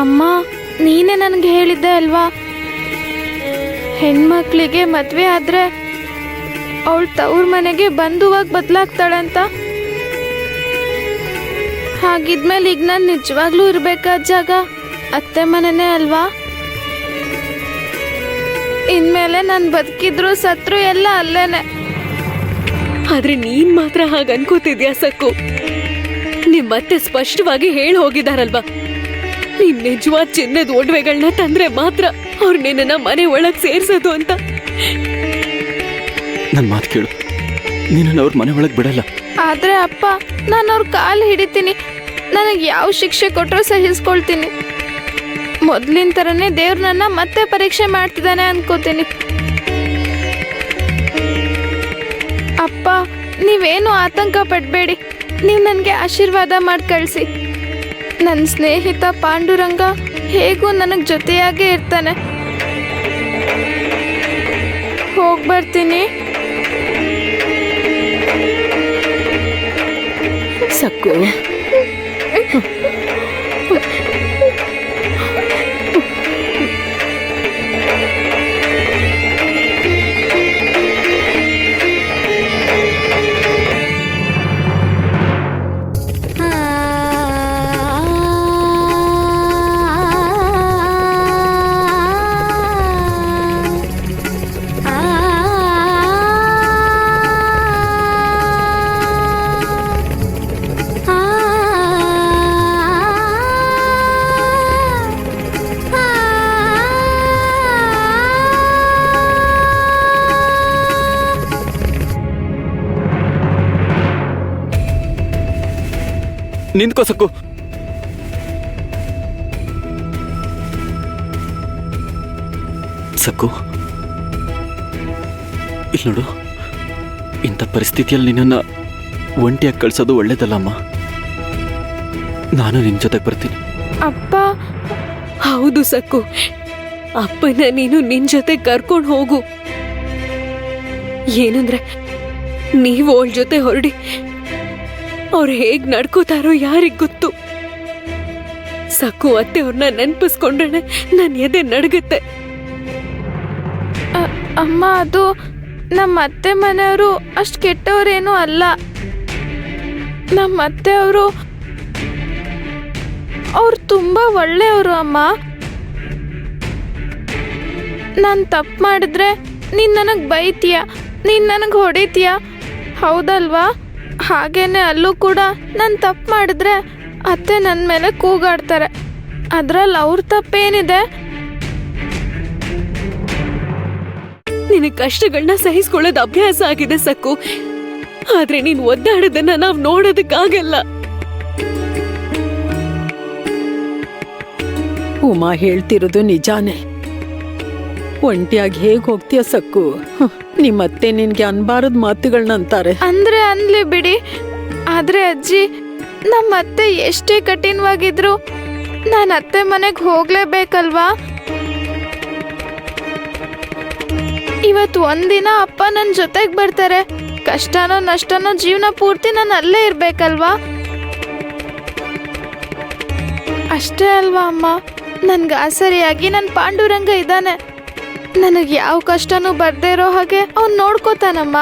ಅಮ್ಮ, ನೀನೇ ನನಗೆ ಹೇಳಿದ್ದೆ ಅಲ್ವಾ, ಹೆಣ್ಮಕ್ಳಿಗೆ ಮದ್ವೆ ಆದ್ರೆ ಅವಳು ತವ್ರ ಮನೆಗೆ ಬಂಧುವಾಗಿ ಬದಲಾಗ್ತಾಳೆ ಅಂತ. ಹಾಗಿದ್ಮೇಲೆ ಈಗ ನಾನು ನಿಜವಾಗ್ಲೂ ಇರ್ಬೇಕಾದ ಜಾಗ ಅತ್ತೆ ಮನೆನೇ ಅಲ್ವಾ? ಇನ್ಮೇಲೆ ನಾನು ಬದುಕಿದ್ರು ಸತ್ರು ಎಲ್ಲ ಅಲ್ಲೇನೆ. ಆದ್ರೆ ನೀನ್ ಮಾತ್ರ ಹಾಗ ಅನ್ಕೋತಿದ್ಯಾ ಸಕ್ಕು? ನಿಮ್ಮತ್ತೆ ಸ್ಪಷ್ಟವಾಗಿ ಹೇಳಿ ಹೋಗಿದಾರಲ್ವಾ, ನೀನ್ ನಿಜವಾದ ಚಿನ್ನದ ಒಡವೆಗಳನ್ನ ತಂದ್ರೆ ಮಾತ್ರ ಅವ್ರು ನಿನ್ನ ಮನೆ ಒಳಗ್ ಸೇರ್ಸೋದು ಅಂತ. ನನ್ ಮಾತು ಕೇಳು, ನೀನನ್ನ ಅವ್ರ ಮನೆ ಒಳಗ್ ಬಿಡಲ್ಲ. ಆದ್ರೆ ಅಪ್ಪ, ನಾನು ಅವ್ರ ಕಾಲು ಹಿಡಿತೀನಿ. ನನಗೆ ಯಾವ ಶಿಕ್ಷೆ ಕೊಟ್ಟರು ಸಹಿಸ್ಕೊಳ್ತೀನಿ. ಮೊದ್ಲಿನ ಥರನೇ ದೇವ್ರು ನನ್ನ ಮತ್ತೆ ಪರೀಕ್ಷೆ ಮಾಡ್ತಿದ್ದಾನೆ ಅನ್ಕೋತೀನಿ. ಅಪ್ಪ, ನೀವೇನು ಆತಂಕ ಪಡಬೇಡಿ. ನೀವು ನನಗೆ ಆಶೀರ್ವಾದ ಮಾಡಿ ಕಳಿಸಿ. ನನ್ನ ಸ್ನೇಹಿತ ಪಾಂಡುರಂಗ ಹೇಗೂ ನನಗೆ ಜೊತೆಯಾಗೇ ಇರ್ತಾನೆ. ಹೋಗ್ಬರ್ತೀನಿ. ಸಕ್ಕು, ನಿಂತ್ಕೋ ಸಕ್ಕು. ಸಕ್ಕು, ಇಲ್ಲಿ ನೋಡು, ಇಂಥ ಪರಿಸ್ಥಿತಿಯಲ್ಲಿ ನಿನ್ನನ್ನು ಒಂಟಿಯಾಗಿ ಕಳ್ಸೋದು ಒಳ್ಳೇದಲ್ಲಮ್ಮ. ನಾನು ನಿನ್ನ ಜೊತೆಗೆ ಬರ್ತೀನಿ. ಅಪ್ಪ, ಹೌದು ಸಕ್ಕು, ಅಪ್ಪನ ನೀನು ನಿನ್ ಜೊತೆ ಕರ್ಕೊಂಡು ಹೋಗು. ಏನಂದ್ರೆ ನೀವು ಅವಳ ಜೊತೆ ಹೊರಡಿ ಅವ್ರು ಹೇಗ್ ನಡ್ಕೋತಾರೋ ಯಾರಿಗ್ ಗೊತ್ತು. ಸಕ್ಕು ಅತ್ತೆ ಅವ್ರನ್ನ ನೆನ್ಪಿಸ್ಕೊಂಡ್ರೆ ನನ್ ಎದೆ ನಡಗುತ್ತೆ. ಅಮ್ಮ, ಅದು ನಮ್ಮ ಅತ್ತೆ ಮನೆಯವರು ಅಷ್ಟು ಕೆಟ್ಟವರೇನೂ ಅಲ್ಲ. ನಮ್ಮ ಅತ್ತೆಯವರು ಅವ್ರು ತುಂಬ ಒಳ್ಳೆಯವರು ಅಮ್ಮ. ನಾನು ತಪ್ಪು ಮಾಡಿದ್ರೆ ನೀನು ನನಗೆ ಬೈತೀಯ, ನೀನು ನನಗೆ ಹೊಡಿತೀಯ, ಹೌದಲ್ವಾ? ಹಾಗೇನೆ ಅಲ್ಲೂ ಕೂಡ ನಾನು ತಪ್ಪು ಮಾಡಿದ್ರೆ ಅತ್ತೆ ನನ್ನ ಮೇಲೆ ಕೂಗಾಡ್ತಾರೆ. ಅದ್ರಲ್ಲಿ ಅವ್ರ ತಪ್ಪೇನಿದೆ? ನಿನಗೆ ಕಷ್ಟಗಳನ್ನ ಸಹಿಸ್ಕೊಳ್ಳೋದು ಅಭ್ಯಾಸ ಆಗಿದೆ ಸಕ್ಕು, ಆದ್ರೆ ನೀನ್ ಒದ್ದಾಡೋದನ್ನ ನಾವ್ ನೋಡೋದಕ್ಕಾಗಲ್ಲ. ಉಮಾ ಹೇಳ್ತಿರೋದು ನಿಜಾನೇ. ಒಂಟಿಯಾಗಿ ಹೇಗೆ ಹೋಗ್ತೀಯ ಸಕ್ಕು? ನಿಮ್ಮತ್ತೆ ನಿನ್ಗೆ ಅನ್ಬಾರದ್ ಮಾತುಗಳನ್ನ ಅಂತಾರೆ. ಅಂದ್ರೆ ಅನ್ಲಿ ಬಿಡಿ. ಆದ್ರೆ ಅಜ್ಜಿ, ನಮ್ಮ ಅತ್ತೆ ಎಷ್ಟೇ ಕಠಿಣವಾಗಿದ್ರು ನಾನು ಅತ್ತೆ ಮನೆಗೆ ಹೋಗ್ಲೇಬೇಕಲ್ವಾ? ಇವತ್ತು ಒಂದಿನ ಅಪ್ಪ ನನ್ನ ಜೊತೆಗೆ ಬರ್ತಾರೆ. ಕಷ್ಟನೋ ನಷ್ಟನೋ ಜೀವನ ಪೂರ್ತಿ ನಾನು ಅಲ್ಲೇ ಇರ್ಬೇಕಲ್ವಾ? ಅಷ್ಟೇ ಅಲ್ವಾ ಅಮ್ಮ? ನನ್ಗೆ ಆಸರಿಯಾಗಿ ನನ್ನ ಪಾಂಡುರಂಗ ಇದ್ದಾನೆ. ನನಗೆ ಯಾವ ಕಷ್ಟನೂ ಬರ್ದೇ ಇರೋ ಹಾಗೆ ಅವ್ನು ನೋಡ್ಕೋತಾನಮ್ಮ.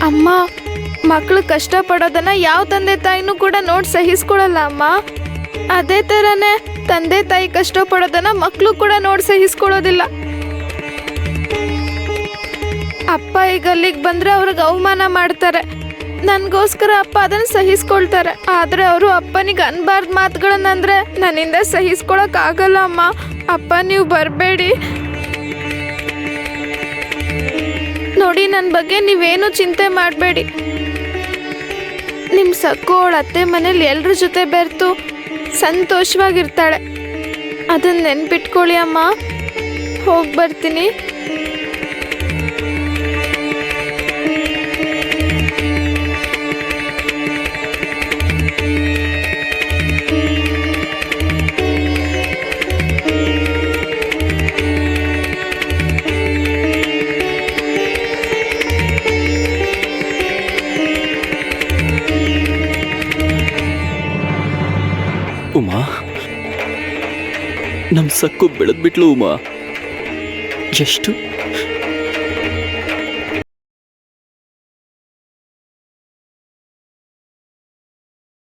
ಅಮ್ಮ, ಮಕ್ಕಳು ಕಷ್ಟ ಪಡೋದನ್ನ ಯಾವ ತಂದೆ ತಾಯಿನೂ ಕೂಡ ನೋಡಿ ಸಹಿಸ್ಕೊಳಲ್ಲ ಅಮ್ಮ. ಅದೇ ಥರನೇ ತಂದೆ ತಾಯಿ ಕಷ್ಟ ಪಡೋದನ್ನ ಮಕ್ಕಳು ಕೂಡ ನೋಡಿ ಸಹಿಸ್ಕೊಳ್ಳೋದಿಲ್ಲ. ಅಪ್ಪ ಈಗ ಅಲ್ಲಿಗೆ ಬಂದ್ರೆ ಅವ್ರಿಗೆ ಅವಮಾನ ಮಾಡ್ತಾರೆ. ನನಗೋಸ್ಕರ ಅಪ್ಪ ಅದನ್ನು ಸಹಿಸ್ಕೊಳ್ತಾರೆ. ಆದ್ರೆ ಅವರು ಅಪ್ಪನಿಗೆ ಅನ್ಬಾರ್ದು ಮಾತುಗಳನ್ನಂದ್ರೆ ನನ್ನಿಂದ ಸಹಿಸ್ಕೊಳಕ್ ಆಗಲ್ಲ ಅಮ್ಮ. ಅಪ್ಪ, ನೀವು ಬರಬೇಡಿ. ನೋಡಿ, ನನ್ನ ಬಗ್ಗೆ ನೀವೇನು ಚಿಂತೆ ಮಾಡಬೇಡಿ. ನಿಮ್ಮ ಸಕ್ಕು ಅವಳ ಅತ್ತೆ ಮನೇಲಿ ಎಲ್ರ ಜೊತೆ ಬೆರೆತು ಸಂತೋಷವಾಗಿರ್ತಾಳೆ. ಅದನ್ನ ನೆನ್ಪಿಟ್ಕೊಳ್ಳಿ ಅಮ್ಮ. ಹೋಗಿ ಬರ್ತೀನಿ. ಉಮಾ, ನಮ್ಮ ಸಕ್ಕು ಬೆಳೆದ್ಬಿಟ್ಲು ಉಮಾ. ಎಷ್ಟು